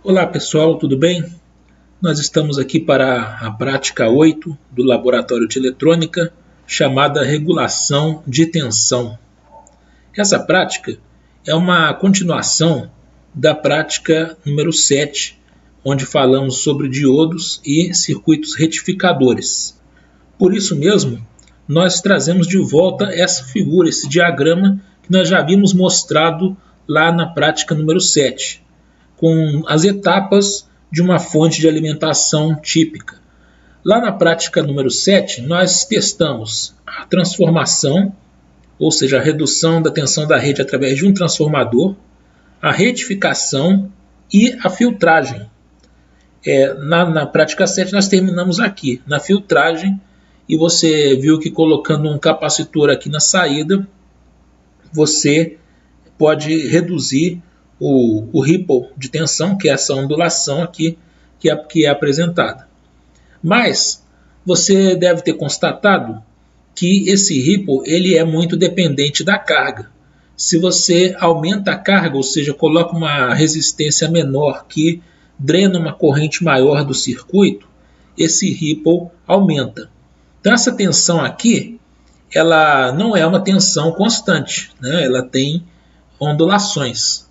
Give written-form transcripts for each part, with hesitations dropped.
Olá pessoal, tudo bem? Nós estamos aqui para a prática 8 do Laboratório de Eletrônica, chamada regulação de tensão. Essa prática é uma continuação da prática número 7, onde falamos sobre diodos e circuitos retificadores. Por isso mesmo, nós trazemos de volta essa figura, esse diagrama que nós já havíamos mostrado lá na prática número 7, com as etapas de uma fonte de alimentação típica. Lá na prática número 7, nós testamos a transformação, ou seja, a redução da tensão da rede através de um transformador, a retificação e a filtragem. Na prática 7 nós terminamos aqui, na filtragem, e você viu que colocando um capacitor aqui na saída, você pode reduzir o ripple de tensão, que é essa ondulação aqui que é apresentada. Mas você deve ter constatado que esse ripple ele é muito dependente da carga. Se você aumenta a carga, ou seja, coloca uma resistência menor que drena uma corrente maior do circuito, esse ripple aumenta. Então essa tensão aqui, ela não é uma tensão constante, né? Ela tem ondulações.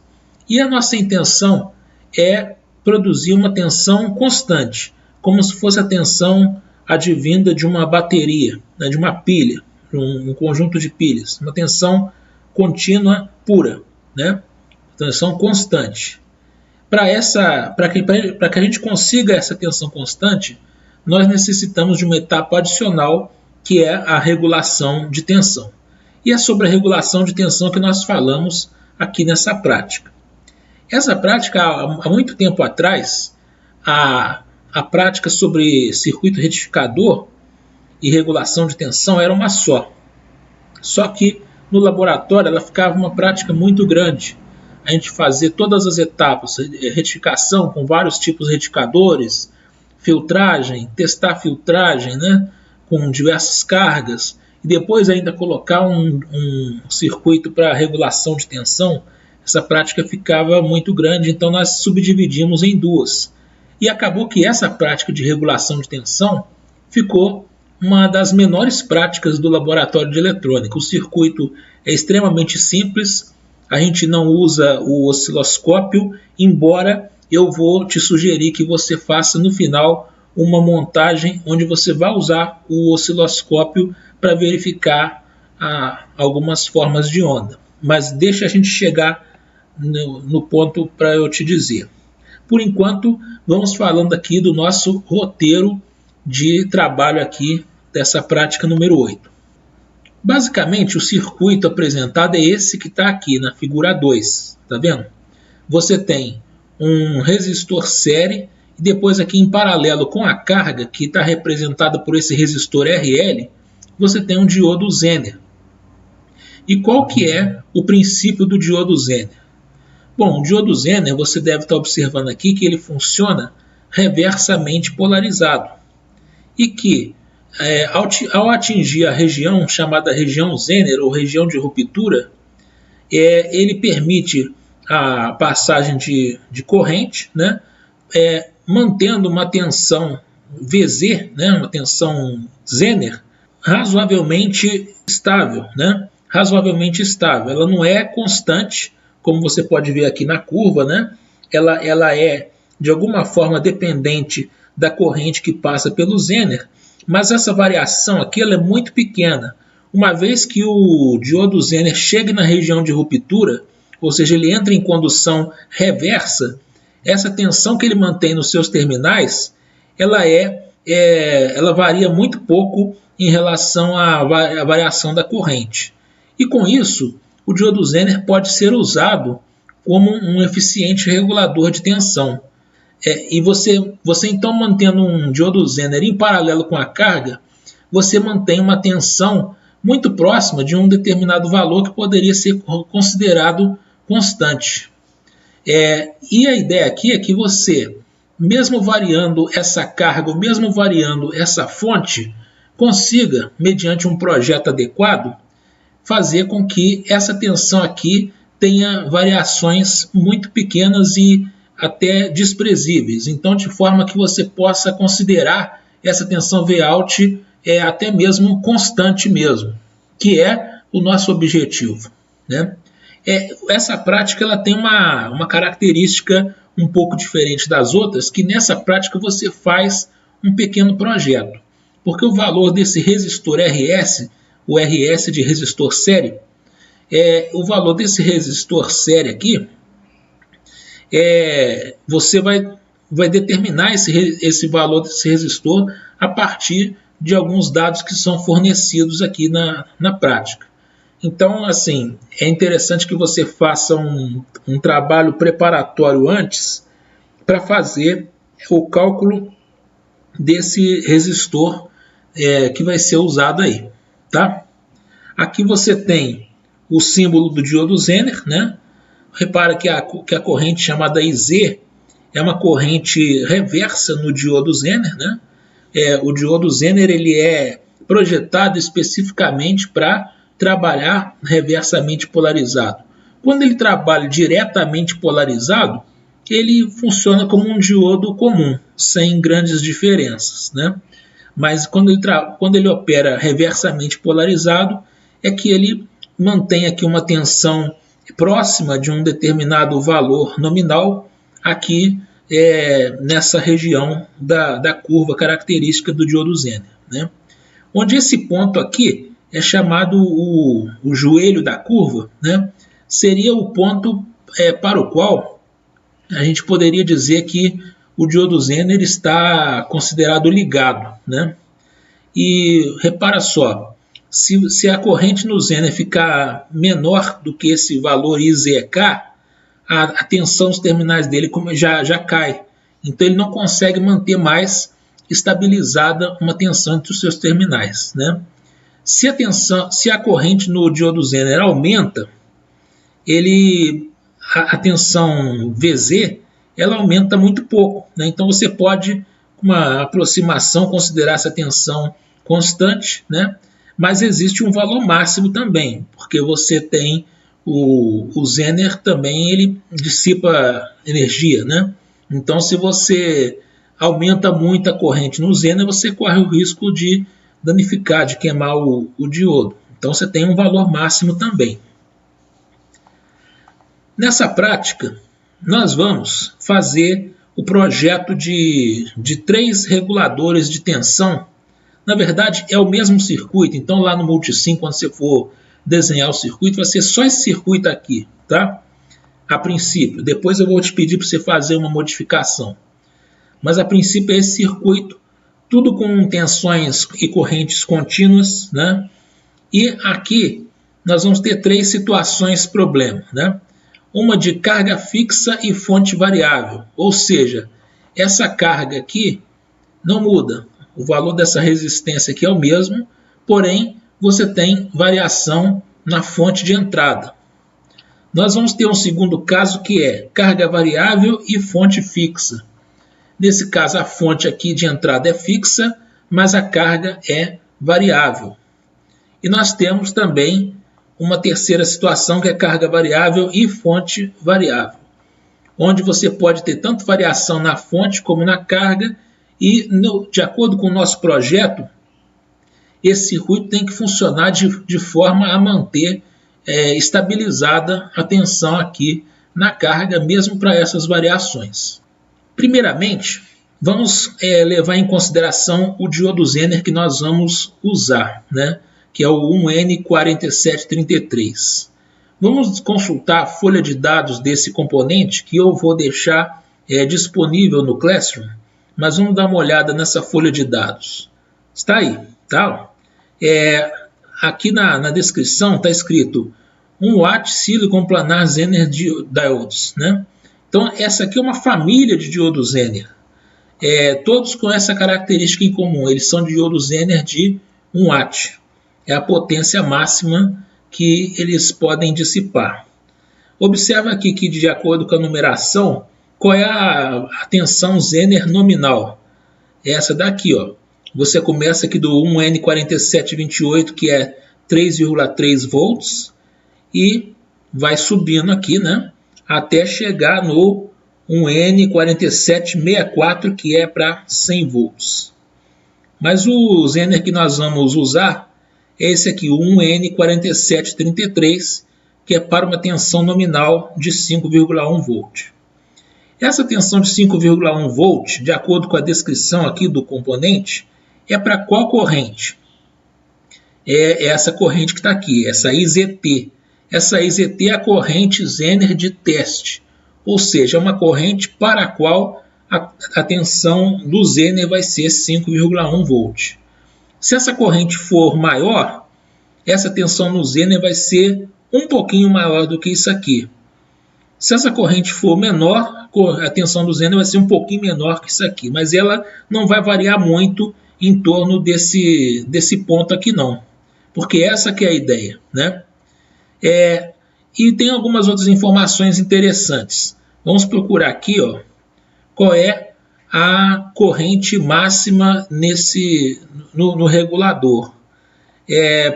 E a nossa intenção é produzir uma tensão constante, como se fosse a tensão advinda de uma bateria, né, de uma pilha, um conjunto de pilhas, uma tensão contínua pura, né? Tensão constante. Para que a gente consiga essa tensão constante, nós necessitamos de uma etapa adicional, que é a regulação de tensão. E é sobre a regulação de tensão que nós falamos aqui nessa prática. Essa prática, há muito tempo atrás, a prática sobre circuito retificador e regulação de tensão era uma só. Só que no laboratório ela ficava uma prática muito grande. A gente fazia todas as etapas, retificação com vários tipos de retificadores, filtragem, testar a filtragem, né, com diversas cargas, e depois ainda colocar um circuito para regulação de tensão. Essa prática ficava muito grande, então nós subdividimos em duas. E acabou que essa prática de regulação de tensão ficou uma das menores práticas do laboratório de eletrônica. O circuito é extremamente simples, a gente não usa o osciloscópio, embora eu vou te sugerir que você faça no final uma montagem onde você vai usar o osciloscópio para verificar algumas formas de onda. Mas deixa a gente chegar no ponto para eu te dizer. Por enquanto, vamos falando aqui do nosso roteiro de trabalho aqui dessa prática número 8. Basicamente, o circuito apresentado é esse que está aqui na figura 2. Tá vendo? Você tem um resistor série e depois aqui em paralelo com a carga, que está representada por esse resistor RL, você tem um diodo Zener. E qual que é o princípio do diodo Zener? Bom, o diodo Zener, você deve estar observando aqui que ele funciona reversamente polarizado. E que, ao atingir a região chamada região Zener, ou região de ruptura, ele permite a passagem de corrente, né, mantendo uma tensão VZ, né, uma tensão Zener, razoavelmente estável, né? Razoavelmente estável. Ela não é constante, como você pode ver aqui na curva, né? Ela é, de alguma forma, dependente da corrente que passa pelo Zener, mas essa variação aqui ela é muito pequena. Uma vez que o diodo Zener chega na região de ruptura, ou seja, ele entra em condução reversa, essa tensão que ele mantém nos seus terminais, ela varia muito pouco em relação à variação da corrente. E com isso, o diodo Zener pode ser usado como um eficiente regulador de tensão. E você então, mantendo um diodo Zener em paralelo com a carga, você mantém uma tensão muito próxima de um determinado valor que poderia ser considerado constante. E a ideia aqui é que você, mesmo variando essa carga, mesmo variando essa fonte, consiga, mediante um projeto adequado, fazer com que essa tensão aqui tenha variações muito pequenas e até desprezíveis. Então, de forma que você possa considerar essa tensão Vout até mesmo constante mesmo, que é o nosso objetivo, né? Essa prática ela tem uma característica um pouco diferente das outras, que nessa prática você faz um pequeno projeto, porque o valor desse resistor RS, o RS de resistor série, o valor desse resistor série aqui, você vai determinar esse valor desse resistor a partir de alguns dados que são fornecidos aqui na prática. Então, assim, é interessante que você faça um trabalho preparatório antes para fazer o cálculo desse resistor que vai ser usado aí, tá? Aqui você tem o símbolo do diodo Zener, né? Repara que a corrente chamada IZ é uma corrente reversa no diodo Zener, né? O diodo Zener ele é projetado especificamente para trabalhar reversamente polarizado. Quando ele trabalha diretamente polarizado, ele funciona como um diodo comum, sem grandes diferenças, né? Mas quando ele opera reversamente polarizado, é que ele mantém aqui uma tensão próxima de um determinado valor nominal aqui nessa região da curva característica do diodo Zener, né? Onde esse ponto aqui é chamado o joelho da curva, né? Seria o ponto para o qual a gente poderia dizer que o diodo Zener está considerado ligado, né? E repara só, se a corrente no Zener ficar menor do que esse valor IZK, a tensão dos terminais dele já cai. Então ele não consegue manter mais estabilizada uma tensão entre os seus terminais, né? Se a corrente no diodo Zener aumenta, a tensão VZ ela aumenta muito pouco, né? Então você pode, com uma aproximação, considerar essa tensão constante, né? Mas existe um valor máximo também, porque você tem o Zener também, ele dissipa energia, né? Então se você aumenta muito a corrente no Zener, você corre o risco de danificar, de queimar o diodo. Então você tem um valor máximo também. Nessa prática, nós vamos fazer o projeto de 3 reguladores de tensão. Na verdade, é o mesmo circuito. Então, lá no Multisim, quando você for desenhar o circuito, vai ser só esse circuito aqui, tá? A princípio. Depois eu vou te pedir para você fazer uma modificação. Mas, a princípio, é esse circuito, tudo com tensões e correntes contínuas, né? E aqui nós vamos ter 3 situações problema, né? Uma de carga fixa e fonte variável, ou seja, essa carga aqui não muda, o valor dessa resistência aqui é o mesmo, porém você tem variação na fonte de entrada. Nós vamos ter um segundo caso que é carga variável e fonte fixa. Nesse caso a fonte aqui de entrada é fixa, mas a carga é variável. E nós temos também uma terceira situação que é carga variável e fonte variável, onde você pode ter tanto variação na fonte como na carga e, de acordo com o nosso projeto, esse circuito tem que funcionar de forma a manter estabilizada a tensão aqui na carga, mesmo para essas variações. Primeiramente, vamos levar em consideração o diodo Zener que nós vamos usar, né? Que é o 1N4733. Vamos consultar a folha de dados desse componente, que eu vou deixar disponível no Classroom, mas vamos dar uma olhada nessa folha de dados. Está aí, tá? Aqui na descrição está escrito 1 watt silicon planar Zener diodes, né? Então essa aqui é uma família de diodos Zener, todos com essa característica em comum, eles são diodos Zener de 1 watt. É a potência máxima que eles podem dissipar. Observa aqui que, de acordo com a numeração, qual é a tensão Zener nominal. Essa daqui, ó. Você começa aqui do 1N4728, que é 3,3 volts, e vai subindo aqui, né, até chegar no um N4764, que é para 100 volts. Mas o Zener que nós vamos usar é esse aqui, o 1N4733, que é para uma tensão nominal de 5,1 volt. Essa tensão de 5,1 volt, de acordo com a descrição aqui do componente, é para qual corrente? É essa corrente que está aqui, essa IZT. Essa IZT é a corrente Zener de teste, ou seja, é uma corrente para a qual a tensão do Zener vai ser 5,1 volt. Se essa corrente for maior, essa tensão no Zener vai ser um pouquinho maior do que isso aqui. Se essa corrente for menor, a tensão do Zener vai ser um pouquinho menor que isso aqui, mas ela não vai variar muito em torno desse ponto aqui não, porque essa que é a ideia, né? E tem algumas outras informações interessantes. Vamos procurar aqui, ó, qual é a corrente máxima no regulador.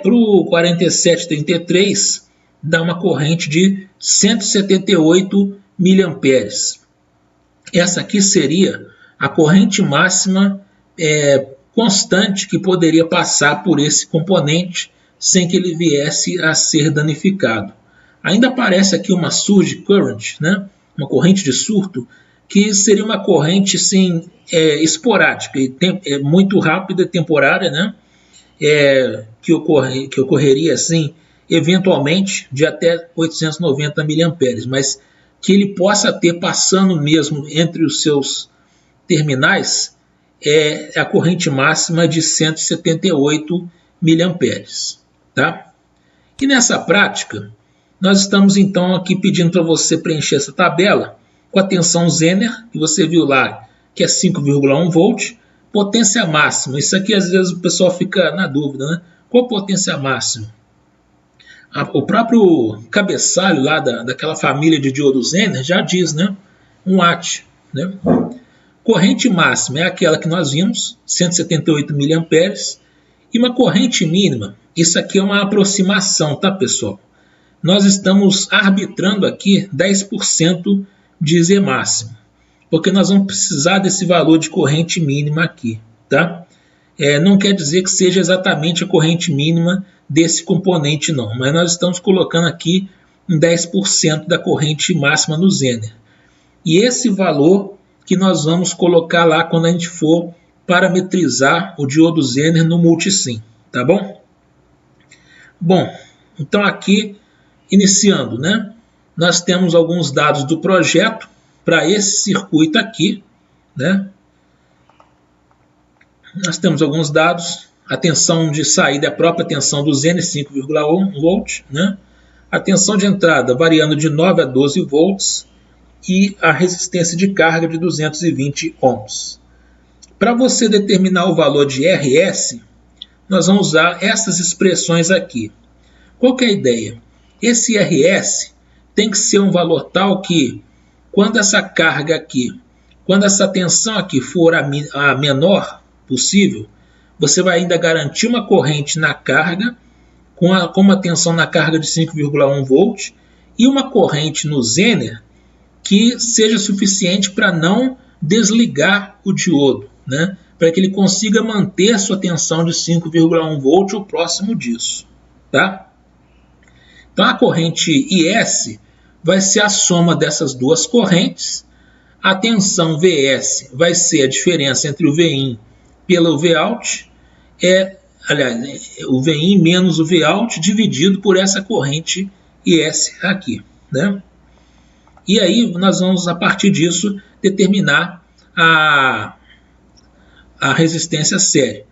Para o 4733 dá uma corrente de 178 mA. Essa aqui seria a corrente máxima constante que poderia passar por esse componente sem que ele viesse a ser danificado. Ainda aparece aqui uma surge current, né? Uma corrente de surto, que seria uma corrente sim, esporádica, muito rápida e temporária, né? Que ocorreria assim, eventualmente de até 890 mA, mas que ele possa ter passando mesmo entre os seus terminais a corrente máxima de 178 mA. Tá? E nessa prática, nós estamos então aqui pedindo para você preencher essa tabela com a tensão Zener, que você viu lá, que é 5,1 volt, potência máxima. Isso aqui às vezes o pessoal fica na dúvida, né? Qual potência máxima? O próprio cabeçalho lá daquela família de diodo Zener já diz, né? 1 watt, né? Corrente máxima é aquela que nós vimos, 178 mA, e uma corrente mínima, isso aqui é uma aproximação, tá, pessoal? Nós estamos arbitrando aqui 10% de Z máximo, porque nós vamos precisar desse valor de corrente mínima aqui, tá? Não quer dizer que seja exatamente a corrente mínima desse componente, não, mas nós estamos colocando aqui em 10% da corrente máxima no Zener. E esse valor que nós vamos colocar lá quando a gente for parametrizar o diodo Zener no multisim, tá bom? Bom, então aqui, iniciando, né? Nós temos alguns dados do projeto para esse circuito aqui, né? Nós temos alguns dados, a tensão de saída é a própria tensão do Zener, 5,1 volt, né? A tensão de entrada variando de 9 a 12 volts e a resistência de carga de 220 ohms. Para você determinar o valor de RS, nós vamos usar essas expressões aqui. Qual que é a ideia? Esse RS tem que ser um valor tal que, quando essa carga aqui, quando essa tensão aqui for a menor possível, você vai ainda garantir uma corrente na carga, com uma tensão na carga de 5,1 volt, e uma corrente no Zener que seja suficiente para não desligar o diodo, né? Para que ele consiga manter a sua tensão de 5,1 volt ou próximo disso. Tá? Então a corrente IS vai ser a soma dessas duas correntes. A tensão VS vai ser a diferença entre o VIN pelo Vout, o VIN menos o Vout dividido por essa corrente IS aqui, né? E aí nós vamos, a partir disso, determinar a resistência séria.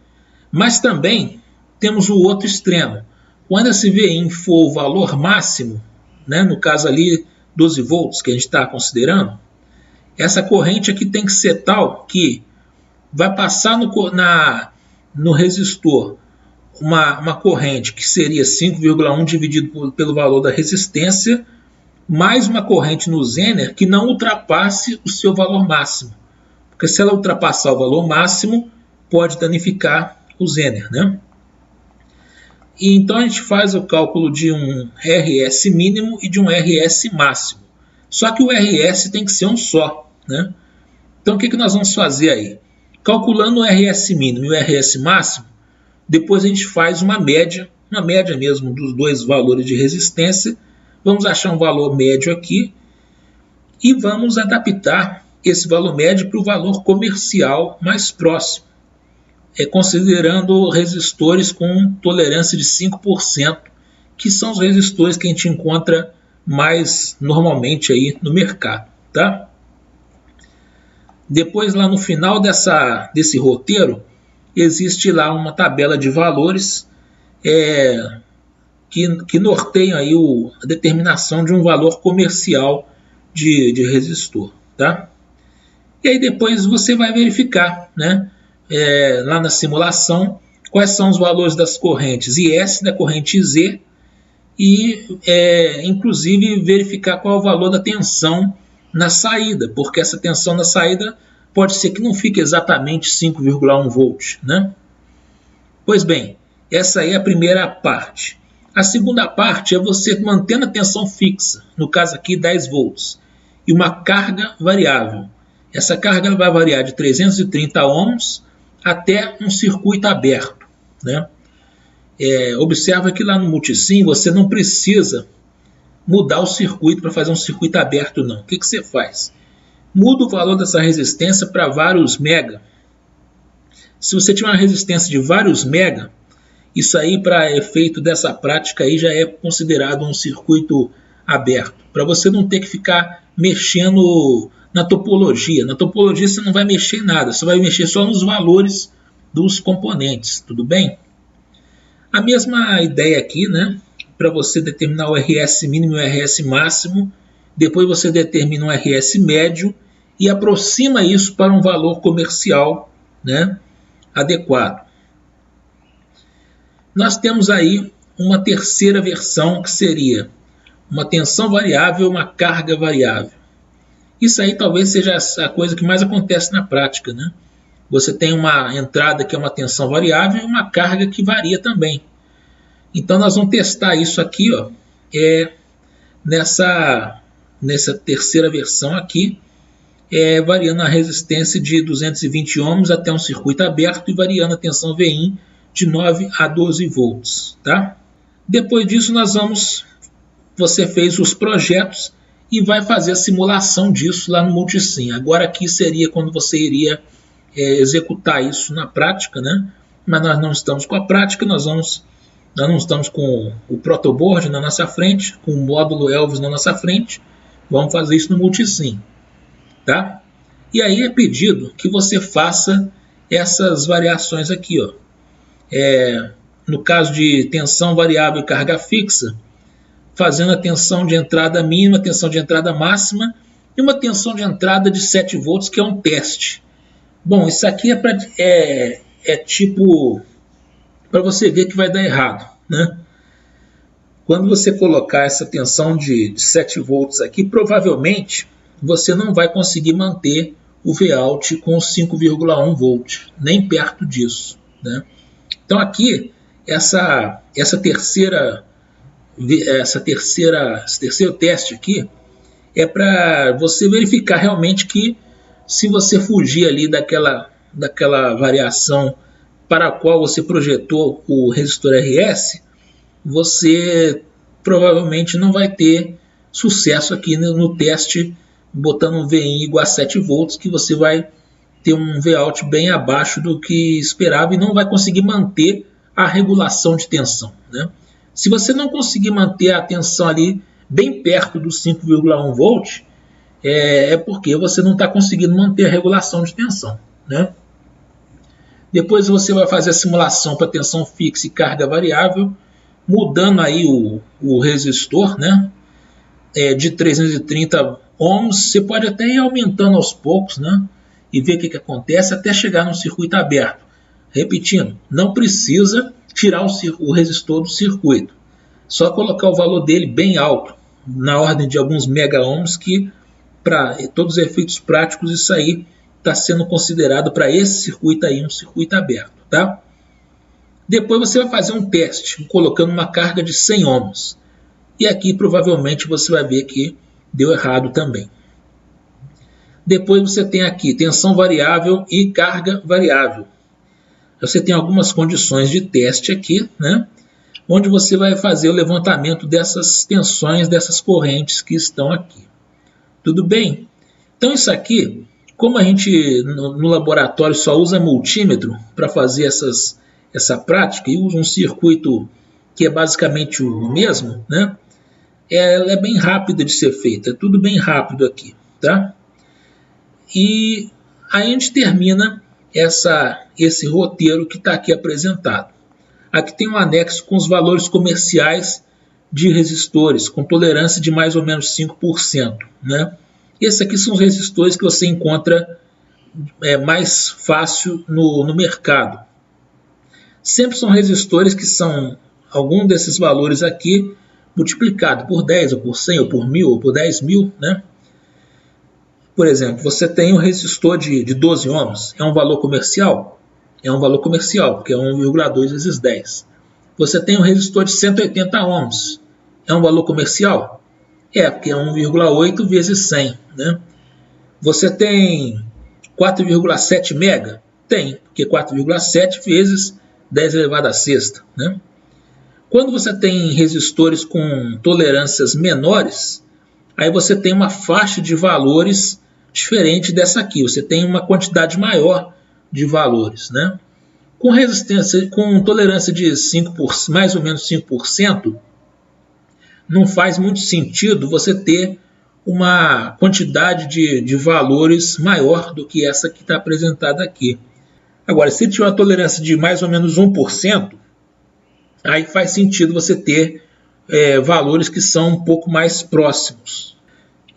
Mas também temos o outro extremo. Quando esse VIN for o valor máximo, né, no caso ali 12 volts que a gente está considerando, essa corrente aqui tem que ser tal que vai passar no resistor uma corrente que seria 5,1 dividido pelo valor da resistência, mais uma corrente no Zener que não ultrapasse o seu valor máximo. Porque se ela ultrapassar o valor máximo, pode danificar o Zener, né? E então a gente faz o cálculo de um RS mínimo e de um RS máximo. Só que o RS tem que ser um só. né? Então o que nós vamos fazer aí? Calculando o RS mínimo e o RS máximo, depois a gente faz uma média mesmo dos dois valores de resistência. Vamos achar um valor médio aqui e vamos adaptar esse valor médio para o valor comercial mais próximo, considerando resistores com tolerância de 5%, que são os resistores que a gente encontra mais normalmente aí no mercado, tá? Depois, lá no final desse roteiro, existe lá uma tabela de valores que norteiam aí a determinação de um valor comercial de resistor, tá? E aí depois você vai verificar, né, lá na simulação, quais são os valores das correntes IS, da corrente Z, e inclusive verificar qual é o valor da tensão na saída, porque essa tensão na saída pode ser que não fique exatamente 5,1 volts, né? Pois bem, essa aí é a primeira parte. A segunda parte é você mantendo a tensão fixa, no caso aqui 10 volts, e uma carga variável. Essa carga vai variar de 330 ohms até um circuito aberto, né? Observa que lá no multisim você não precisa mudar o circuito para fazer um circuito aberto, não. O que você faz? Muda o valor dessa resistência para vários mega. Se você tiver uma resistência de vários mega, isso aí, para efeito dessa prática, aí já é considerado um circuito aberto, para você não ter que ficar mexendo na topologia. Na topologia você não vai mexer em nada, você vai mexer só nos valores dos componentes, tudo bem? A mesma ideia aqui, né? Para você determinar o RS mínimo e o RS máximo, depois você determina um RS médio e aproxima isso para um valor comercial, né, adequado. Nós temos aí uma terceira versão, que seria uma tensão variável e uma carga variável. Isso aí talvez seja a coisa que mais acontece na prática, né? Você tem uma entrada que é uma tensão variável e uma carga que varia também. Então nós vamos testar isso aqui, ó, nessa terceira versão aqui, variando a resistência de 220 ohms até um circuito aberto e variando a tensão Vin de 9 a 12 volts. Tá? Depois disso você fez os projetos e vai fazer a simulação disso lá no multisim. Agora aqui seria quando você iria executar isso na prática, né? Mas nós não estamos com a prática, nós não estamos com o protoboard na nossa frente, com o módulo Elvis na nossa frente. Vamos fazer isso no multisim, tá? E aí é pedido que você faça essas variações aqui, ó. No caso de tensão variável e carga fixa, fazendo a tensão de entrada mínima, tensão de entrada máxima e uma tensão de entrada de 7 volts, que é um teste. Bom, isso aqui tipo para você ver que vai dar errado, né? Quando você colocar essa tensão de 7 volts aqui, provavelmente você não vai conseguir manter o Vout com 5,1 volt, nem perto disso, né? Então aqui, esse terceiro teste aqui é para você verificar realmente que, se você fugir ali daquela variação para a qual você projetou o resistor RS, você provavelmente não vai ter sucesso aqui no teste botando um Vin igual a 7 volts, que você vai ter um Vout bem abaixo do que esperava e não vai conseguir manter a regulação de tensão, né? Se você não conseguir manter a tensão ali bem perto dos 5,1 volt, porque você não está conseguindo manter a regulação de tensão, né? Depois você vai fazer a simulação para tensão fixa e carga variável, mudando aí o resistor, né? De 330 ohms. Você pode até ir aumentando aos poucos, né? E ver o que acontece até chegar no circuito aberto. Repetindo, não precisa tirar o resistor do circuito. Só colocar o valor dele bem alto, na ordem de alguns mega ohms, que para todos os efeitos práticos isso aí está sendo considerado para esse circuito aí um circuito aberto, tá? Depois você vai fazer um teste colocando uma carga de 100 ohms. E aqui provavelmente você vai ver que deu errado também. Depois você tem aqui tensão variável e carga variável. Você tem algumas condições de teste aqui, né? Onde você vai fazer o levantamento dessas tensões, dessas correntes que estão aqui. Tudo bem? Então isso aqui, como a gente no laboratório só usa multímetro para fazer essa prática e usa um circuito que é basicamente o mesmo, né? Ela é bem rápida de ser feita, é tudo bem rápido aqui, tá? E aí a gente termina esse roteiro que está aqui apresentado. Aqui tem um anexo com os valores comerciais de resistores, com tolerância de mais ou menos 5%. Né? Esses aqui são os resistores que você encontra mais fácil no mercado. Sempre são resistores que são algum desses valores aqui multiplicado por 10, ou por 100, ou por 1000, ou por 10.000, né? Por exemplo, você tem um resistor de 12 ohms, é um valor comercial? É um valor comercial, porque é 1,2 vezes 10. Você tem um resistor de 180 ohms, é um valor comercial? É, porque é 1,8 vezes 100. Né? Você tem 4,7 mega? Tem, porque 4,7 vezes 10 elevado a sexta. Né? Quando você tem resistores com tolerâncias menores, aí você tem uma faixa de valores diferente dessa aqui. Você tem uma quantidade maior de valores. Né? Com resistência, com tolerância de 5%, mais ou menos 5%, não faz muito sentido você ter uma quantidade de valores maior do que essa que está apresentada aqui. Agora, se tiver uma tolerância de mais ou menos 1%, aí faz sentido você ter valores que são um pouco mais próximos.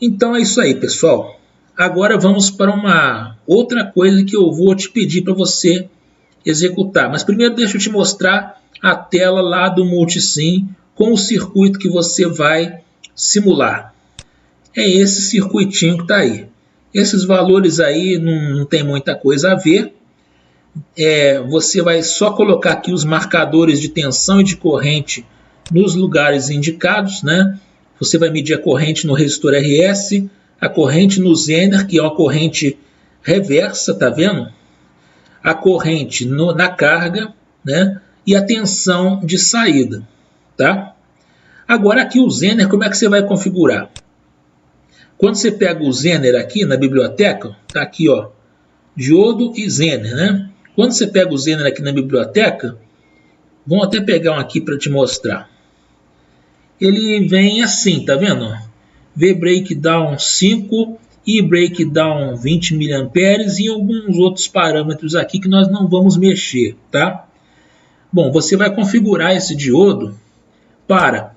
Então é isso aí, pessoal. Agora vamos para uma outra coisa que eu vou te pedir para você executar. Mas primeiro deixa eu te mostrar a tela lá do Multisim com o circuito que você vai simular. É esse circuitinho que está aí. Esses valores aí não tem muita coisa a ver. Você vai só colocar aqui os marcadores de tensão e de corrente nos lugares indicados, né? Você vai medir a corrente no resistor RS, a corrente no Zener, que é uma corrente reversa, tá vendo? A corrente na carga, né? E a tensão de saída, tá? Agora aqui o Zener, como é que você vai configurar? Quando você pega o Zener aqui na biblioteca, tá aqui, ó, diodo e Zener, né? Quando você pega o Zener aqui na biblioteca, vamos até pegar um aqui para te mostrar. Ele vem assim, tá vendo? V breakdown 5 e breakdown 20 mA e alguns outros parâmetros aqui que nós não vamos mexer, tá? Bom, você vai configurar esse diodo para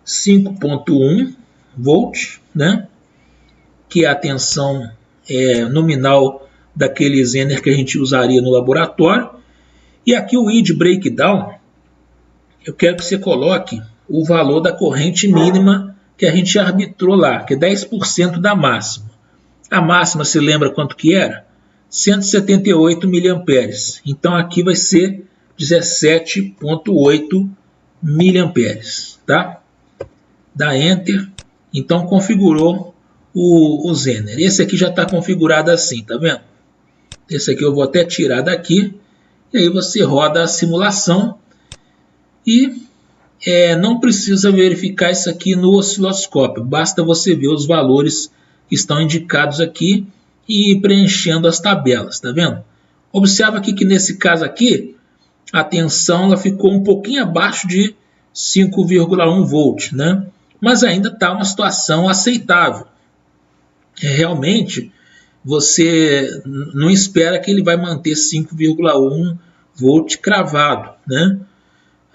5.1 volt, né? Que é a tensão nominal daquele Zener que a gente usaria no laboratório. E aqui o ID breakdown, eu quero que você coloque o valor da corrente mínima que a gente arbitrou lá, que é 10% da máxima. A máxima, se lembra quanto que era? 178 mA. Então aqui vai ser 17,8 mA. Tá? Dá Enter. Então configurou o Zener. Esse aqui já está configurado assim, tá vendo? Esse aqui eu vou até tirar daqui. E aí você roda a simulação e não precisa verificar isso aqui no osciloscópio. Basta você ver os valores que estão indicados aqui e ir preenchendo as tabelas, tá vendo? Observa aqui que nesse caso aqui, a tensão ela ficou um pouquinho abaixo de 5,1 volt, né? Mas ainda está uma situação aceitável. Realmente, você não espera que ele vai manter 5,1 volt cravado, né?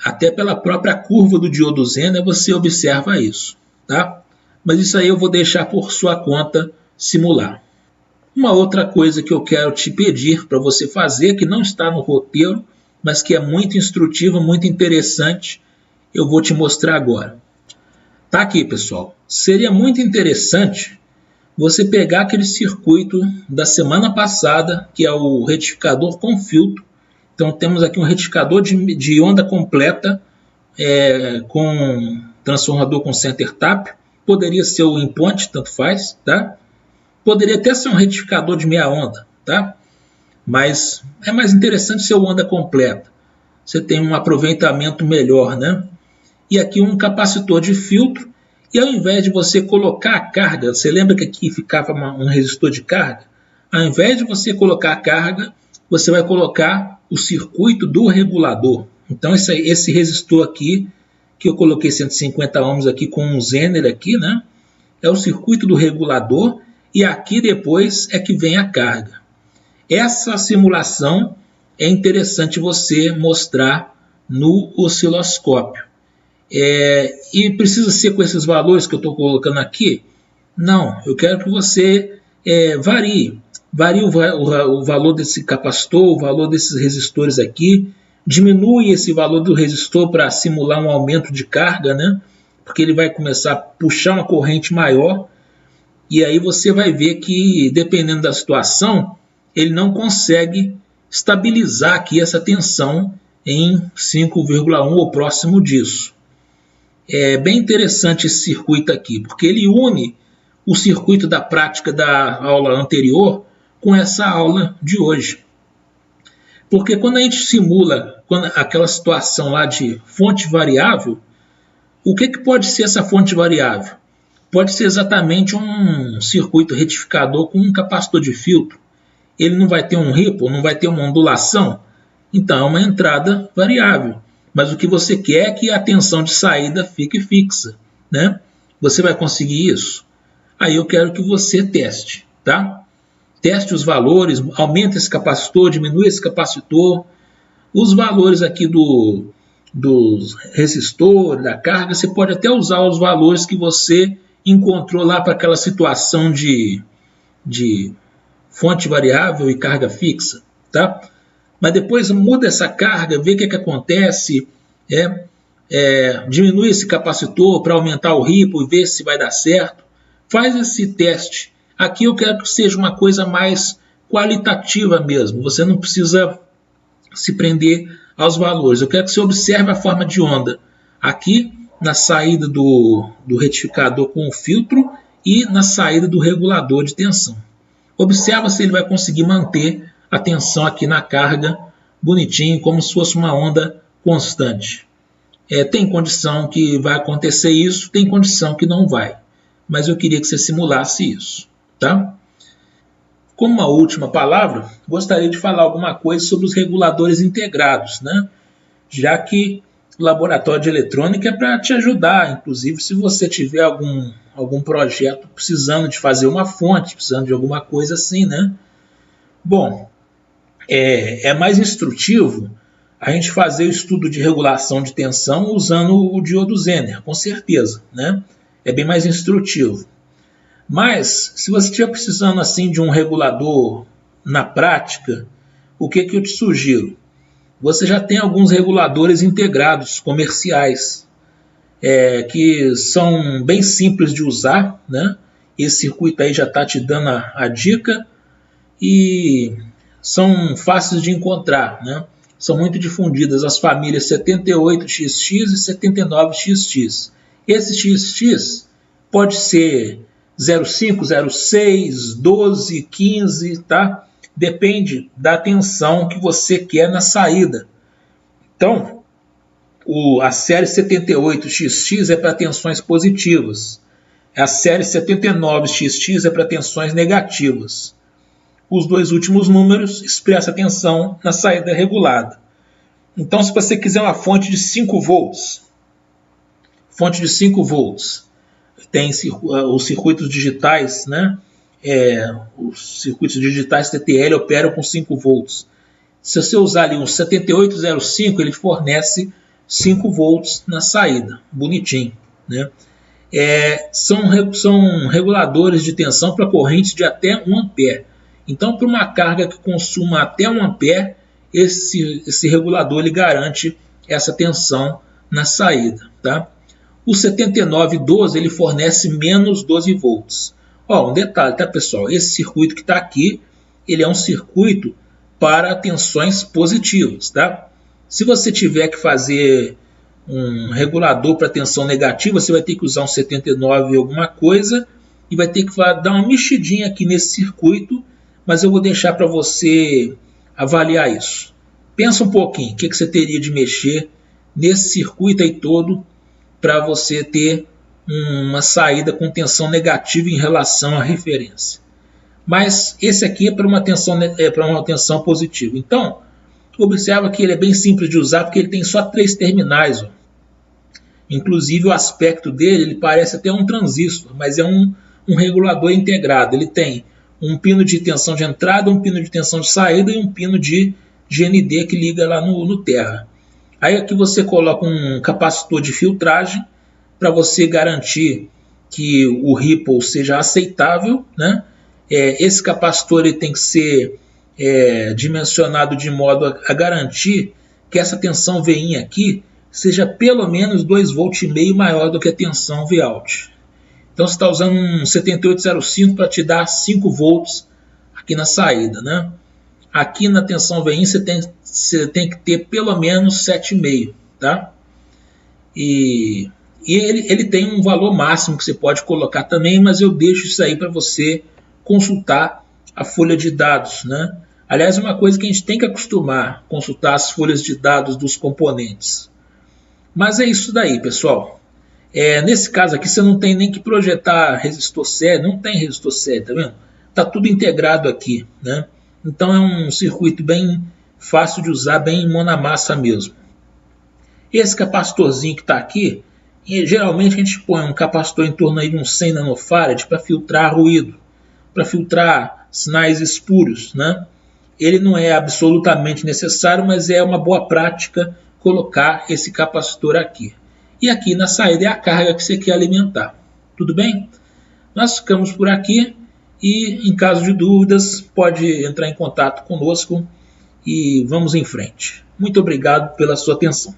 Até pela própria curva do diodo Zener você observa isso, tá? Mas isso aí eu vou deixar por sua conta simular. Uma outra coisa que eu quero te pedir para você fazer, que não está no roteiro, mas que é muito instrutiva, muito interessante, eu vou te mostrar agora. Tá aqui, pessoal. Seria muito interessante você pegar aquele circuito da semana passada, que é o retificador com filtro. Então temos aqui um retificador de onda completa com transformador com center tap. Poderia ser o in-point, tanto faz, tá? Poderia até ser um retificador de meia onda, tá? Mas é mais interessante ser o onda completa. Você tem um aproveitamento melhor, né? E aqui um capacitor de filtro. E ao invés de você colocar a carga, você lembra que aqui ficava um resistor de carga? Ao invés de você colocar a carga, você vai colocar o circuito do regulador. Então esse resistor aqui, que eu coloquei 150 ohms aqui com um Zener aqui, né? É o circuito do regulador e aqui depois é que vem a carga. Essa simulação é interessante você mostrar no osciloscópio. E precisa ser com esses valores que eu estou colocando aqui? Não, eu quero que você varie. Varie o valor desse capacitor, o valor desses resistores aqui. Diminui esse valor do resistor para simular um aumento de carga, né? Porque ele vai começar a puxar uma corrente maior. E aí você vai ver que, dependendo da situação, ele não consegue estabilizar aqui essa tensão em 5,1 ou próximo disso. É bem interessante esse circuito aqui, porque ele une o circuito da prática da aula anterior com essa aula de hoje. Porque quando a gente simula aquela situação lá de fonte variável, o que pode ser essa fonte variável? Pode ser exatamente um circuito retificador com um capacitor de filtro. Ele não vai ter um ripple, não vai ter uma ondulação. Então é uma entrada variável. Mas o que você quer é que a tensão de saída fique fixa, né? Você vai conseguir isso? Aí eu quero que você teste, tá? Teste os valores, aumenta esse capacitor, diminui esse capacitor. Os valores aqui do resistor, da carga, você pode até usar os valores que você encontrou lá para aquela situação de fonte variável e carga fixa, tá? Mas depois muda essa carga, vê o que acontece, diminui esse capacitor para aumentar o ripple e ver se vai dar certo. Faz esse teste. Aqui eu quero que seja uma coisa mais qualitativa mesmo. Você não precisa se prender aos valores. Eu quero que você observe a forma de onda. Aqui na saída do retificador com o filtro e na saída do regulador de tensão. Observa se ele vai conseguir manter a tensão aqui na carga bonitinho, como se fosse uma onda constante. Tem condição que vai acontecer isso, tem condição que não vai. Mas eu queria que você simulasse isso, tá? Como uma última palavra, gostaria de falar alguma coisa sobre os reguladores integrados, né? Já que o laboratório de eletrônica é para te ajudar, inclusive se você tiver algum projeto precisando de fazer uma fonte, precisando de alguma coisa assim, né? Bom, é mais instrutivo a gente fazer o estudo de regulação de tensão usando o diodo Zener, com certeza, né? É bem mais instrutivo. Mas, se você estiver precisando assim de um regulador na prática, o que eu te sugiro? Você já tem alguns reguladores integrados comerciais, que são bem simples de usar, né? Esse circuito aí já está te dando a dica e são fáceis de encontrar, né? São muito difundidas as famílias 78XX e 79XX. Esse XX pode ser 05, 06, 12, 15, tá? Depende da tensão que você quer na saída. Então, a série 78XX é para tensões positivas. A série 79XX é para tensões negativas. Os dois últimos números expressam a tensão na saída regulada. Então, se você quiser uma fonte de 5 volts, tem os circuitos digitais, né? Os circuitos digitais TTL operam com 5 volts. Se você usar ali um 7805, ele fornece 5 volts na saída, bonitinho, né? São reguladores de tensão para correntes de até 1 ampere. Então, para uma carga que consuma até 1 ampere, esse regulador ele garante essa tensão na saída, tá? O 7912 ele fornece menos 12 volts. Um detalhe, tá, pessoal? Esse circuito que está aqui, ele é um circuito para tensões positivas, tá? Se você tiver que fazer um regulador para tensão negativa, você vai ter que usar um 79 alguma coisa, e vai ter que dar uma mexidinha aqui nesse circuito, mas eu vou deixar para você avaliar isso. Pensa um pouquinho, o que você teria de mexer nesse circuito aí todo para você ter uma saída com tensão negativa em relação à referência. Mas esse aqui é para uma tensão positiva. Então, observa que ele é bem simples de usar porque ele tem só 3 terminais. Ó. Inclusive o aspecto dele ele parece até um transistor, mas é um regulador integrado. Ele tem um pino de tensão de entrada, um pino de tensão de saída e um pino de GND que liga lá no terra. Aí aqui você coloca um capacitor de filtragem para você garantir que o ripple seja aceitável, né? Esse capacitor ele tem que ser dimensionado de modo a garantir que essa tensão Vin aqui seja pelo menos 2,5 V maior do que a tensão Vout. Então você está usando um 7805 para te dar 5 volts aqui na saída, né? Aqui na tensão Vin você tem que ter pelo menos 7,5, tá? E ele tem um valor máximo que você pode colocar também, mas eu deixo isso aí para você consultar a folha de dados, né? Aliás, uma coisa que a gente tem que acostumar, consultar as folhas de dados dos componentes. Mas é isso daí, pessoal. Nesse caso aqui você não tem nem que projetar resistor sério, não tem resistor sério, tá vendo? Tá tudo integrado aqui, né? Então é um circuito bem fácil de usar, bem mão na massa mesmo. Esse capacitorzinho que está aqui, geralmente a gente põe um capacitor em torno aí de uns 100 nanofarad para filtrar ruído, para filtrar sinais espúrios, né? Ele não é absolutamente necessário, mas é uma boa prática colocar esse capacitor aqui. E aqui na saída é a carga que você quer alimentar. Tudo bem? Nós ficamos por aqui e em caso de dúvidas pode entrar em contato conosco e vamos em frente. Muito obrigado pela sua atenção.